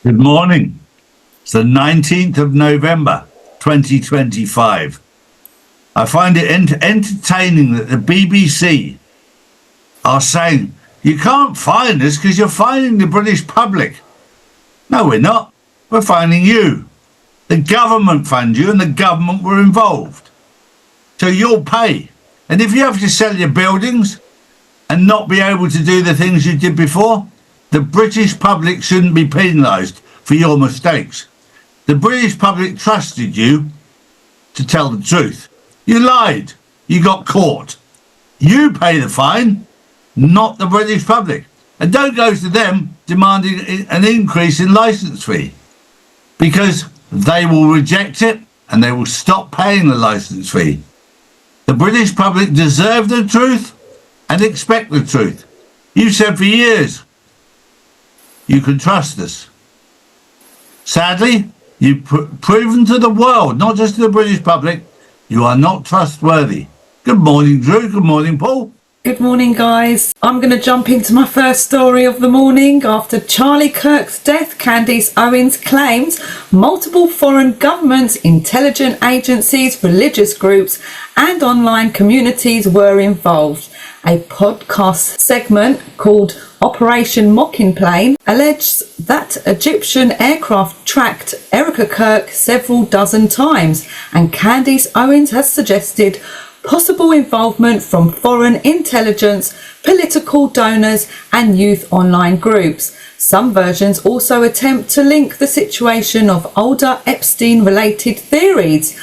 Good morning. It's the 19th of November, 2025. I find it entertaining that the BBC are saying, you can't fine us because you're fining the British public. No, we're not. We're fining you. The government funds you and the government were involved. So you'll pay. And if you have to sell your buildings and not be able to do the things you did before, the British public shouldn't be penalised for your mistakes. The British public trusted you to tell the truth. You lied. You got caught. You pay the fine, not the British public. And don't go to them demanding an increase in licence fee, because they will reject it and they will stop paying the licence fee. The British public deserve the truth and expect the truth. You've said for years, you can trust us. Sadly, you've proven to the world, not just to the British public, you are not trustworthy. Good morning, Drew. Good morning, Paul. Good morning, guys. I'm going to jump into my first story of the morning. After Charlie Kirk's death, Candace Owens claims multiple foreign governments, intelligence agencies, religious groups and online communities were involved. A podcast segment called Operation Mocking Plane alleges that Egyptian aircraft tracked Erica Kirk several dozen times, and Candace Owens has suggested possible involvement from foreign intelligence, political donors and youth online groups. Some versions also attempt to link the situation of older Epstein-related theories.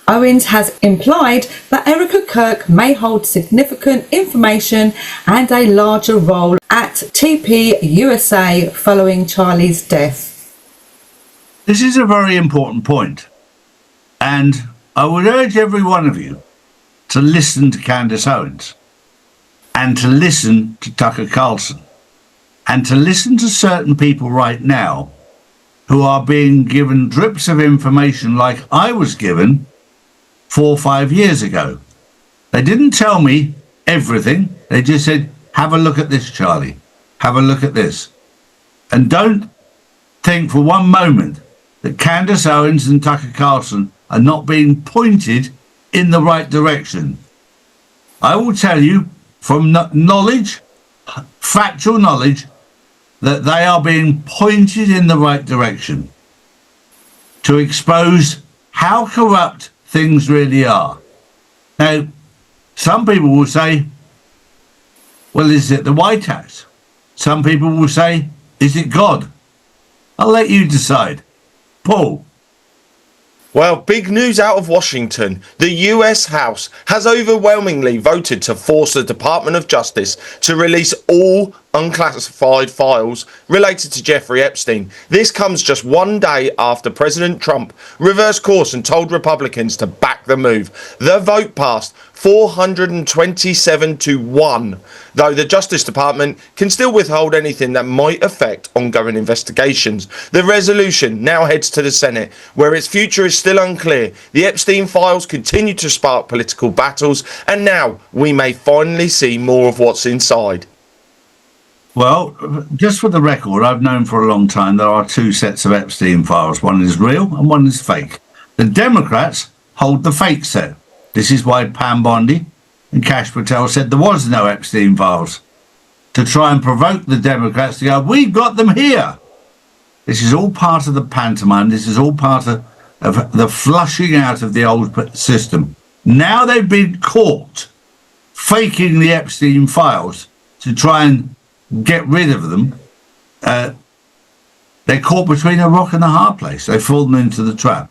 Owens has implied that Erica Kirk may hold significant information and a larger role at TP USA following Charlie's death. This is a very important point, and I would urge every one of you to listen to Candace Owens and to listen to Tucker Carlson and to listen to certain people right now who are being given drips of information like I was given 4 or 5 years ago. They didn't tell me everything. They just said, have a look at this, Charlie. Have a look at this. And don't think for one moment that Candace Owens and Tucker Carlson are not being pointed in the right direction. I will tell you from knowledge, factual knowledge, that they are being pointed in the right direction to expose how corrupt things really are. Now, some people will say, well, is it the White House? Some people will say, is it God? I'll let you decide. Paul. Well, big news out of Washington. The US House has overwhelmingly voted to force the Department of Justice to release all unclassified files related to Jeffrey Epstein. This comes just one day after President Trump reversed course and told Republicans to back the move. The vote passed 427 to 1, though the Justice Department can still withhold anything that might affect ongoing investigations. The resolution now heads to the Senate, where its future is still unclear. The Epstein files continue to spark political battles, and now we may finally see more of what's inside. Well, just for the record, I've known for a long time there are two sets of Epstein files. One is real and one is fake. The Democrats hold the fake set. This is why Pam Bondi and Kash Patel said there was no Epstein files, to try and provoke the Democrats to go, we've got them here. This is all part of the pantomime. This is all part of the flushing out of the old system. Now they've been caught faking the Epstein files to try and get rid of them. They're caught between a rock and a hard place. They've fallen into the trap.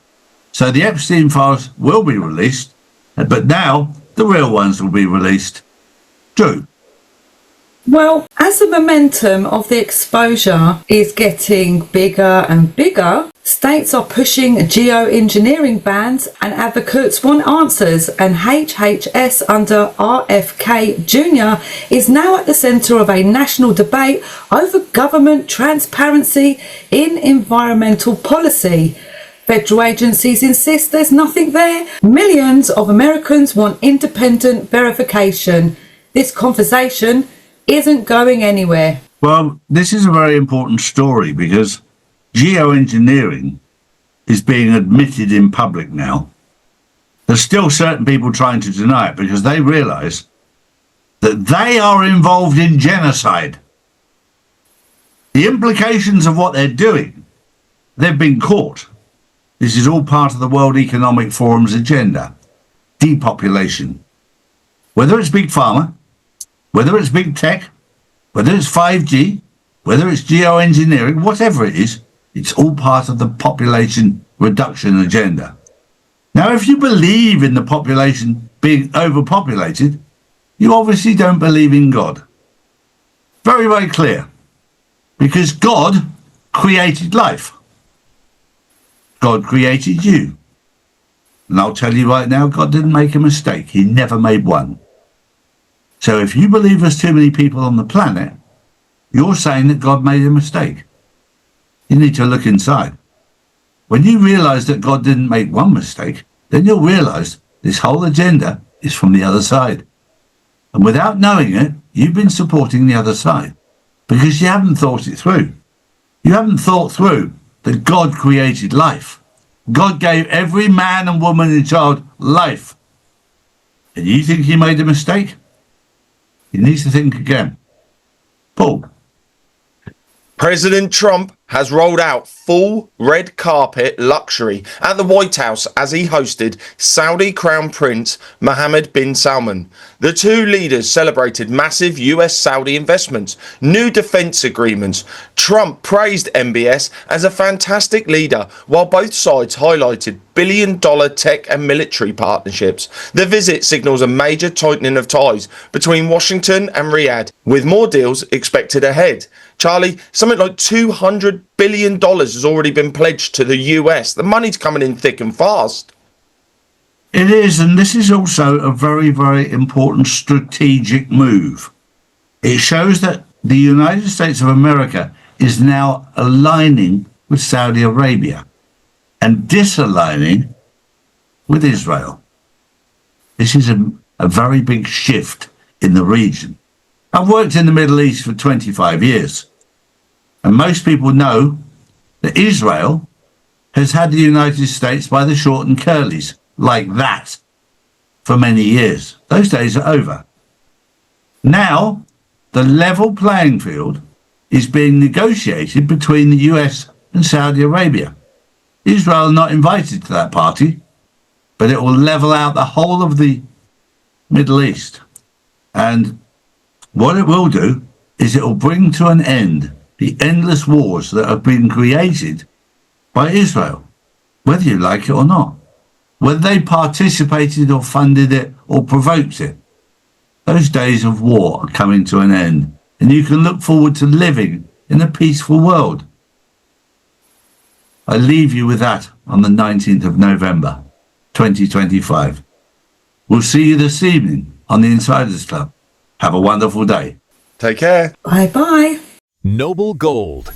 So the Epstein files will be released, but now the real ones will be released. Drew. Well, as the momentum of the exposure is getting bigger and bigger, states are pushing geoengineering bans and advocates want answers, and HHS under RFK Jr. is now at the centre of a national debate over government transparency in environmental policy. Federal agencies insist there's nothing there. Millions of Americans want independent verification. This conversation isn't going anywhere. Well, this is a very important story because geoengineering is being admitted in public now, there's still certain people trying to deny it because they realise that they are involved in genocide. The implications of what they're doing, they've been caught. This is all part of the World Economic Forum's agenda. Depopulation. Whether it's big pharma, whether it's big tech, whether it's 5G, whether it's geoengineering, whatever it is, it's all part of the population reduction agenda. Now, if you believe in the population being overpopulated, you obviously don't believe in God. Very, very clear. Because God created life. God created you. And I'll tell you right now, God didn't make a mistake. He never made one. So if you believe there's too many people on the planet, you're saying that God made a mistake. You need to look inside. When you realise that God didn't make one mistake, then you'll realise this whole agenda is from the other side. And without knowing it, you've been supporting the other side because you haven't thought it through. You haven't thought through that God created life. God gave every man and woman and child life. And you think he made a mistake? He needs to think again. Paul. President Trump has rolled out full red carpet luxury at the White House as he hosted Saudi Crown Prince Mohammed bin Salman. The two leaders celebrated massive US-Saudi investments, new defense agreements. Trump praised MBS as a fantastic leader, while both sides highlighted billion-dollar tech and military partnerships. The visit signals a major tightening of ties between Washington and Riyadh, with more deals expected ahead. Charlie, something like $200 billion has already been pledged to the US. The money's coming in thick and fast. It is, and this is also a very, very important strategic move. It shows that the United States of America is now aligning with Saudi Arabia and disaligning with Israel. This is a very big shift in the region. I've worked in the Middle East for 25 years, and most people know that Israel has had the United States by the short and curlies, like that, for many years. Those days are over. Now, the level playing field is being negotiated between the US and Saudi Arabia. Israel are not invited to that party, but it will level out the whole of the Middle East. And what it will do is it will bring to an end the endless wars that have been created by Israel, whether you like it or not, whether they participated or funded it or provoked it. Those days of war are coming to an end, and you can look forward to living in a peaceful world. I leave you with that on the 19th of November, 2025. We'll see you this evening on the Insiders Club. Have a wonderful day. Take care. Bye-bye. Noble Gold